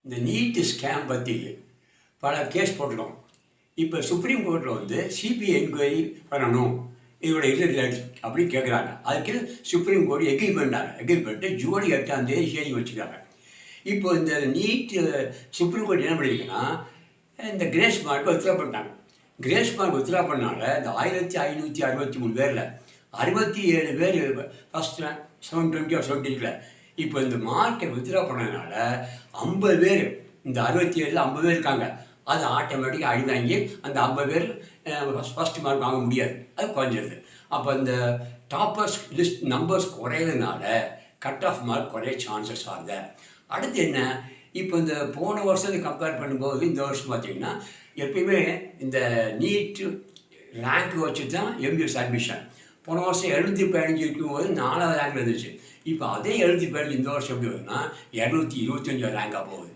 இந்த NEET scam பற்றி பல கேஸ் போட்டுட்டோம். இப்போ சுப்ரீம் கோர்ட்டில் வந்து சிபிஐ என்கொயரி பண்ணணும், இதோட இரெகுலாரிட்டி அப்படின்னு கேட்குறாங்க. அதுக்கு சுப்ரீம் கோர்ட் எக்ரி பண்ணிட்டு ஜூலை 8ஆம் தேதி ஹியரிங் வச்சுக்கிறாங்க. இப்போ இந்த நீட் சுப்ரீம் கோர்ட் என்ன பண்ணியிருக்குன்னா, இந்த கிரேஸ் மார்க்கை வித்ட்ரா பண்ணிட்டாங்க. கிரேஸ் மார்க் வித்ட்ரா பண்ணால இந்த 1563 பேரில் 67 பேர் ஃபஸ்ட் ரேங்க் 720 ஆர் 720. இப்போ இந்த மார்க்கை வித்ட்ரா பண்ணதுனால 50 பேர், இந்த 67ல் 50 பேர் இருக்காங்க. அது ஆட்டோமேட்டிக்காக அடிவாங்கி அந்த 50 பேர் ஃபஸ்ட் மார்க் வாங்க முடியாது, அது குறைஞ்சிருது. அப்போ இந்த டாப்பர்ஸ் லிஸ்ட் நம்பர்ஸ் குறையிறதுனால கட் ஆஃப் மார்க் குறைய சான்சஸ் ஆகுது. அடுத்து என்ன, இப்போ இந்த போன வருஷத்தை கம்பேர் பண்ணும்போது இந்த வருஷம் பார்த்திங்கன்னா எப்பயுமே இந்த நீட்டு ரேங்க் வச்சு தான் எம்பிபிஎஸ் அட்மிஷன். போன வருஷம் 715 இருக்கும்போது 4வது ரேங்க் இருந்துச்சு. இப்போ அதே 715 இந்த வருஷம் எப்படி வருதுன்னா 225 ரேங்காக போகுது.